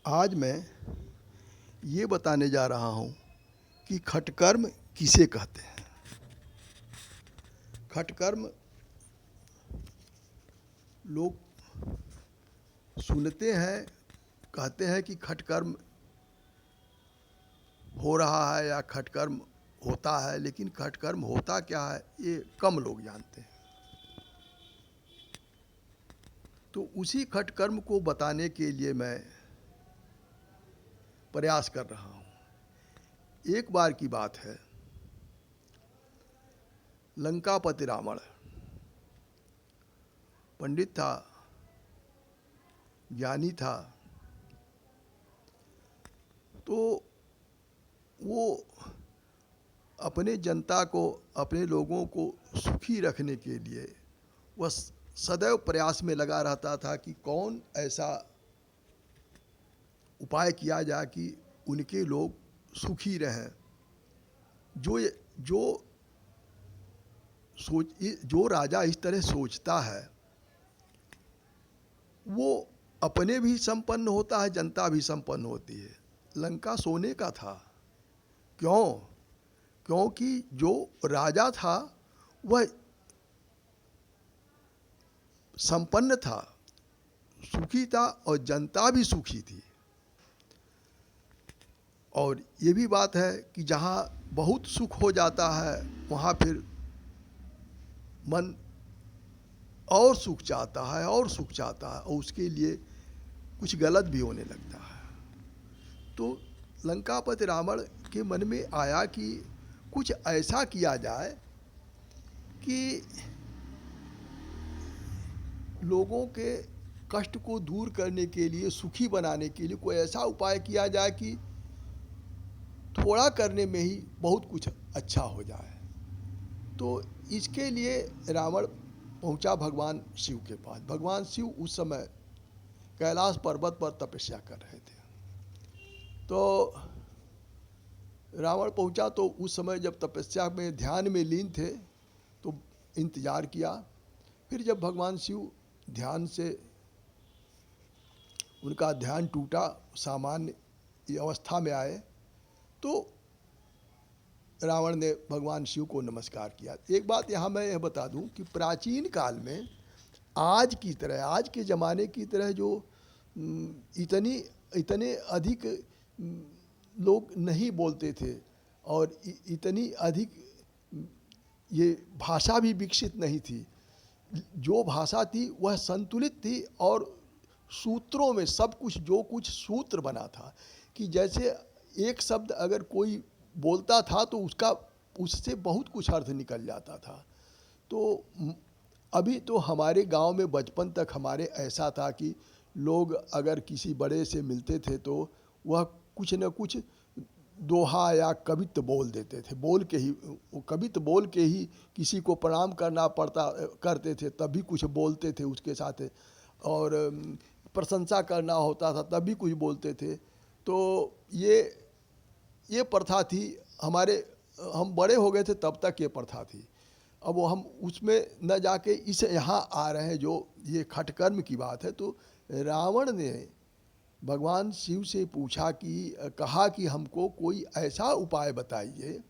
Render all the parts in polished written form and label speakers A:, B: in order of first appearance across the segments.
A: आज मैं ये बताने जा रहा हूँ कि खटकर्म किसे कहते हैं। खटकर्म लोग सुनते हैं, कहते हैं कि खटकर्म हो रहा है या खटकर्म होता है, लेकिन खटकर्म होता क्या है ये कम लोग जानते हैं। तो उसी खटकर्म को बताने के लिए मैं प्रयास कर रहा हूँ। एक बार की बात है, लंकापति रावण पंडित था, ज्ञानी था। तो वो अपने जनता को, अपने लोगों को सुखी रखने के लिए वह सदैव प्रयास में लगा रहता था कि कौन ऐसा उपाय किया जाए कि उनके लोग सुखी रहें। जो जो राजा इस तरह सोचता है वो अपने भी संपन्न होता है, जनता भी संपन्न होती है। लंका सोने का था। क्यों? क्योंकि जो राजा था वह संपन्न था, सुखी था और जनता भी सुखी थी। और ये भी बात है कि जहाँ बहुत सुख हो जाता है वहाँ फिर मन और सुख चाहता है और सुख चाहता है, और उसके लिए कुछ गलत भी होने लगता है। तो लंकापति रावण के मन में आया कि कुछ ऐसा किया जाए कि लोगों के कष्ट को दूर करने के लिए, सुखी बनाने के लिए कोई ऐसा उपाय किया जाए कि थोड़ा करने में ही बहुत कुछ अच्छा हो जाए। तो इसके लिए रावण पहुंचा भगवान शिव के पास। भगवान शिव उस समय कैलाश पर्वत पर तपस्या कर रहे थे। तो रावण पहुंचा तो उस समय जब तपस्या में ध्यान में लीन थे तो इंतजार किया। फिर जब भगवान शिव ध्यान से, उनका ध्यान टूटा, सामान्य अवस्था में आए, तो रावण ने भगवान शिव को नमस्कार किया। एक बात यहाँ मैं यह बता दूं कि प्राचीन काल में आज की तरह, आज के ज़माने की तरह जो इतने अधिक लोग नहीं बोलते थे और इतनी अधिक ये भाषा भी विकसित नहीं थी। जो भाषा थी वह संतुलित थी और सूत्रों में सब कुछ, जो कुछ सूत्र बना था कि जैसे एक शब्द अगर कोई बोलता था तो उससे बहुत कुछ अर्थ निकल जाता था। तो अभी तो हमारे गांव में बचपन तक हमारे ऐसा था कि लोग अगर किसी बड़े से मिलते थे तो वह कुछ न कुछ दोहा या कवित्त बोल देते थे। कवित्त बोल के ही किसी को प्रणाम करते थे, तभी कुछ बोलते थे उसके साथ, और प्रशंसा करना होता था तभी कुछ बोलते थे। तो ये प्रथा थी हमारे, हम बड़े हो गए थे तब तक ये प्रथा थी। अब वो हम उसमें न जाके इस यहाँ आ रहे हैं जो ये खटकर्म की बात है। तो रावण ने भगवान शिव से पूछा कि, कहा कि हमको कोई ऐसा उपाय बताइए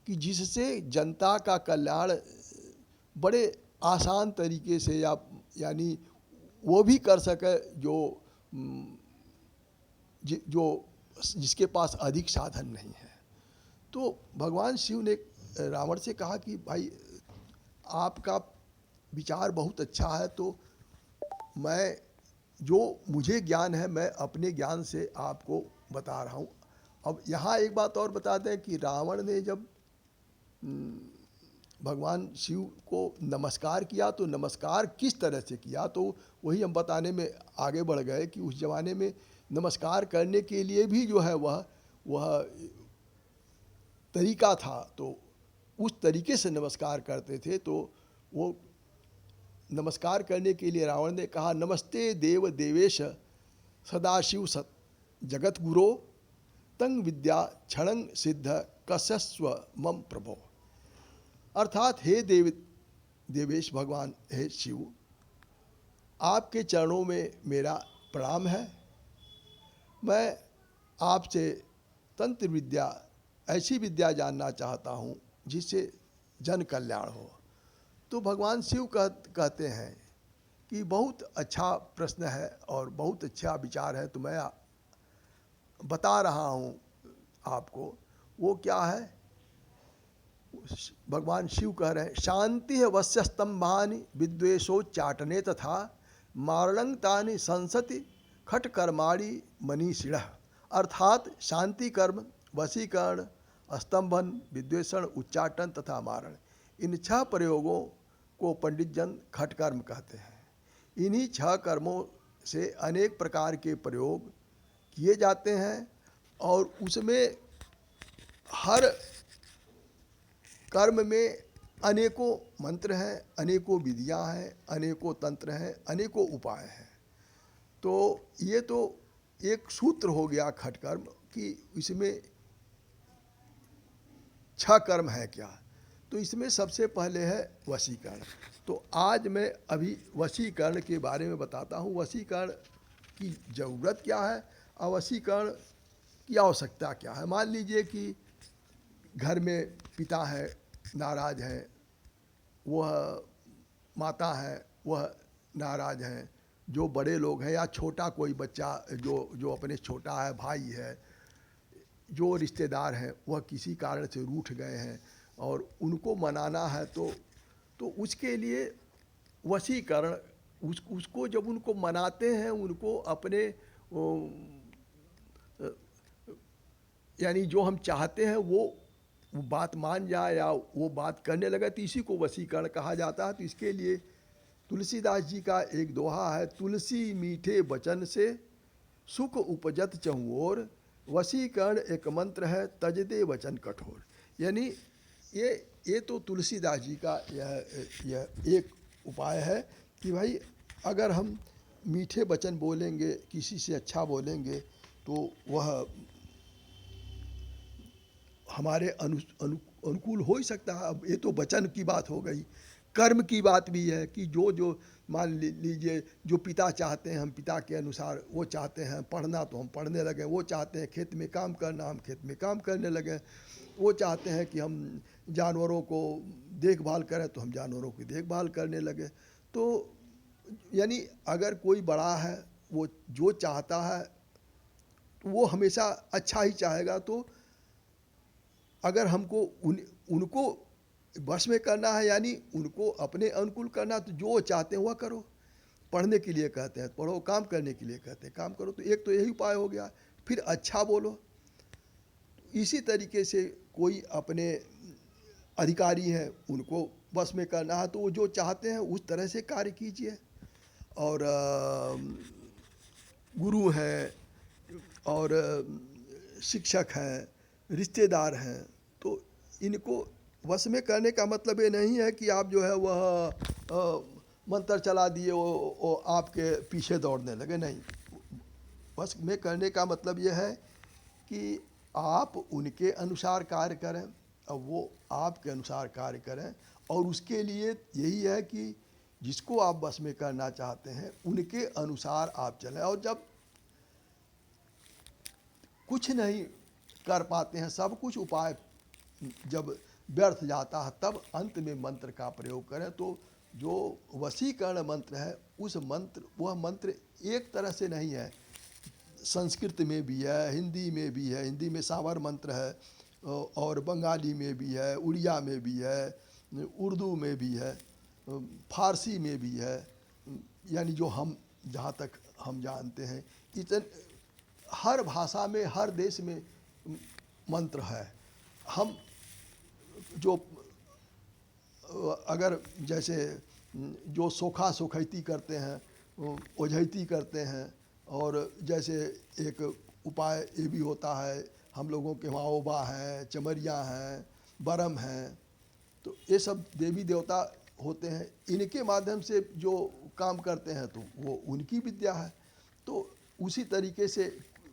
A: कि जिससे जनता का कल्याण बड़े आसान तरीके से, यानी वो भी कर सके जो जिसके पास अधिक साधन नहीं है। तो भगवान शिव ने रावण से कहा कि भाई आपका विचार बहुत अच्छा है, तो मैं, जो मुझे ज्ञान है मैं अपने ज्ञान से आपको बता रहा हूँ। अब यहाँ एक बात और बता दें कि रावण ने जब भगवान शिव को नमस्कार किया तो नमस्कार किस तरह से किया, तो वही हम बताने में आगे बढ़ गए कि उस ज़माने में नमस्कार करने के लिए भी जो है वह तरीका था। तो उस तरीके से नमस्कार करते थे। तो वो नमस्कार करने के लिए रावण ने कहा, नमस्ते देव देवेश सदाशिव सत जगत गुरो तंग विद्या क्षणं सिद्ध कस्यस्व मम प्रभो। अर्थात हे देवेश, भगवान हे शिव, आपके चरणों में मेरा प्रणाम है। मैं आपसे तंत्र विद्या, ऐसी विद्या जानना चाहता हूँ जिससे जन कल्याण हो। तो भगवान शिव कहते हैं कि बहुत अच्छा प्रश्न है और बहुत अच्छा विचार है, तो मैं बता रहा हूँ आपको। वो क्या है? भगवान शिव कह रहे हैं, शांति है वश्यस्तंभानि विद्वेषोच्चाटने तथा मारणं तानि संसति खटकर्माणि मनीषिण। अर्थात शांति कर्म, वशीकरण, स्तंभन, विद्वेषण, उच्चाटन तथा मारण, इन 6 प्रयोगों को पंडित जन खटकर्म कहते हैं। इन्हीं 6 कर्मों से अनेक प्रकार के प्रयोग किए जाते हैं और उसमें हर कर्म में अनेकों मंत्र हैं, अनेकों विधियां हैं, अनेकों तंत्र हैं, अनेकों उपाय हैं। तो ये तो एक सूत्र हो गया खटकर्म कि इसमें 6 कर्म है क्या। तो इसमें सबसे पहले है वशीकरण। तो आज मैं अभी वशीकरण के बारे में बताता हूँ। वशीकरण की ज़रूरत क्या है और वशीकरण की आवश्यकता क्या है। मान लीजिए कि घर में पिता है, नाराज है, वह माता है, वह नाराज हैं, जो बड़े लोग हैं या छोटा कोई बच्चा जो अपने छोटा है, भाई है, जो रिश्तेदार हैं, वह किसी कारण से रूठ गए हैं और उनको मनाना है, तो उसके लिए वशीकरण, उसको जब उनको मनाते हैं, उनको अपने यानी जो हम चाहते हैं वो बात मान जाए या वो बात करने लगे, तो इसी को वशीकरण कहा जाता है। तो इसके लिए तुलसीदास जी का एक दोहा है, तुलसी मीठे वचन से सुख उपजत चहुओर, वशीकरण एक मंत्र है तज दे वचन कठोर। यानी ये तो तुलसीदास जी का यह एक उपाय है कि भाई अगर हम मीठे वचन बोलेंगे, किसी से अच्छा बोलेंगे, तो वह हमारे अनुकूल हो ही सकता है। अब ये तो वचन की बात हो गई। कर्म की बात भी है कि जो मान लीजिए जो पिता चाहते हैं, हम पिता के अनुसार, वो चाहते हैं पढ़ना तो हम पढ़ने लगे, वो चाहते हैं खेत में काम करना, हम खेत में काम करने लगे, वो चाहते हैं कि हम जानवरों को देखभाल करें तो हम जानवरों की देखभाल करने लगे। तो यानी अगर कोई बड़ा है, वो जो चाहता है वो हमेशा अच्छा ही चाहेगा। तो अगर हमको उनको बस में करना है, यानी उनको अपने अनुकूल करना, तो जो चाहते हैं वह करो। पढ़ने के लिए कहते हैं पढ़ो, काम करने के लिए कहते हैं काम करो। तो एक तो यही उपाय हो गया। फिर अच्छा बोलो। इसी तरीके से कोई अपने अधिकारी हैं, उनको बस में करना है, तो वो जो चाहते हैं उस तरह से कार्य कीजिए। और गुरु हैं और शिक्षक हैं, रिश्तेदार हैं, तो इनको वश में करने का मतलब ये नहीं है कि आप जो है वह मंत्र चला दिए, वो आपके पीछे दौड़ने लगे। नहीं, वश में करने का मतलब यह है कि आप उनके अनुसार कार्य करें और वो आपके अनुसार कार्य करें। और उसके लिए यही है कि जिसको आप बस में करना चाहते हैं उनके अनुसार आप चलें। और जब कुछ नहीं कर पाते हैं, सब कुछ उपाय जब व्यर्थ जाता है, तब अंत में मंत्र का प्रयोग करें। तो जो वशीकरण मंत्र है, उस मंत्र, वह मंत्र एक तरह से नहीं है, संस्कृत में भी है, हिंदी में भी है, हिंदी में सावर मंत्र है, और बंगाली में भी है, उड़िया में भी है, उर्दू में भी है, फारसी में भी है। यानी जो हम, जहाँ तक हम जानते हैं, हर भाषा में, हर देश में मंत्र है। हम जो अगर जैसे जो सोखा सोखैती करते हैं, ओझैती करते हैं, और जैसे एक उपाय ये भी होता है, हम लोगों के वहाँ ओबा हैं, चमरिया हैं, बरम हैं, तो ये सब देवी देवता होते हैं। इनके माध्यम से जो काम करते हैं तो वो उनकी विद्या है। तो उसी तरीके से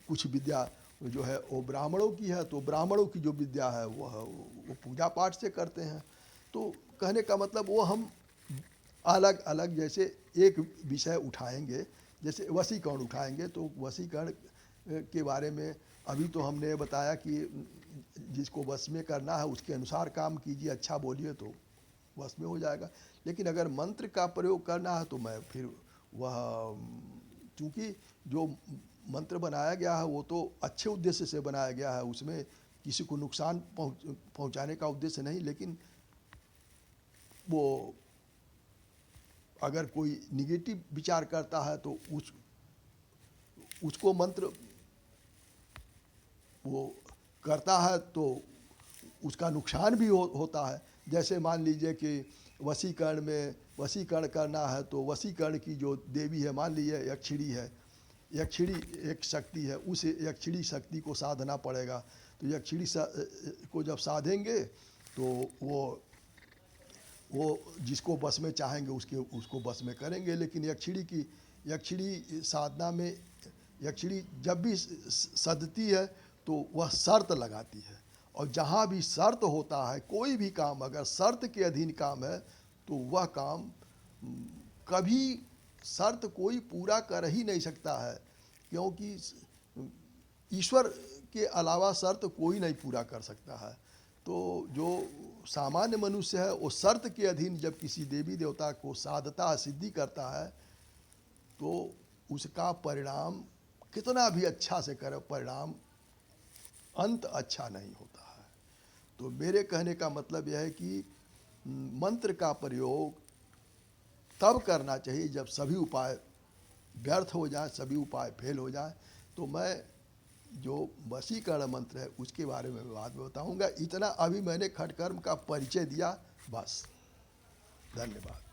A: कुछ विद्या जो है वो ब्राह्मणों की है, तो ब्राह्मणों की जो विद्या है वो पूजा पाठ से करते हैं। तो कहने का मतलब वो हम अलग अलग, जैसे एक विषय उठाएंगे, जैसे वशीकरण उठाएंगे, तो वशीकरण के बारे में अभी तो हमने बताया कि जिसको वश में करना है उसके अनुसार काम कीजिए, अच्छा बोलिए तो वश में हो जाएगा। लेकिन अगर मंत्र का प्रयोग करना है तो मैं फिर वह, चूँकि जो मंत्र बनाया गया है वो तो अच्छे उद्देश्य से बनाया गया है, उसमें किसी को नुकसान पहुंचाने का उद्देश्य नहीं, लेकिन वो अगर कोई निगेटिव विचार करता है तो उसको मंत्र वो करता है तो उसका नुकसान भी होता है। जैसे मान लीजिए कि वशीकरण करना है तो वशीकरण की जो देवी है, मान लीजिए यक्षिणी है, यक्षिणी एक शक्ति है, उस यक्षिणी शक्ति को साधना पड़ेगा। तो यक्षिणी को जब साधेंगे तो वो जिसको बस में चाहेंगे उसको बस में करेंगे। लेकिन यक्षिणी साधना में यक्षिणी जब भी सदती है तो वह शर्त लगाती है, और जहाँ भी शर्त होता है, कोई भी काम अगर शर्त के अधीन काम है तो वह काम कभी शर्त कोई पूरा कर ही नहीं सकता है, क्योंकि ईश्वर के अलावा शर्त कोई नहीं पूरा कर सकता है। तो जो सामान्य मनुष्य है वो शर्त के अधीन जब किसी देवी देवता को साधता है, सिद्धि करता है, तो उसका परिणाम कितना भी अच्छा से करे, परिणाम अंत अच्छा नहीं होता है। तो मेरे कहने का मतलब यह है कि मंत्र का प्रयोग तब करना चाहिए जब सभी उपाय व्यर्थ हो जाए, सभी उपाय फेल हो जाए। तो मैं जो वशीकरण मंत्र है उसके बारे में बाद में बताऊंगा। इतना अभी मैंने खटकर्म का परिचय दिया, बस। धन्यवाद।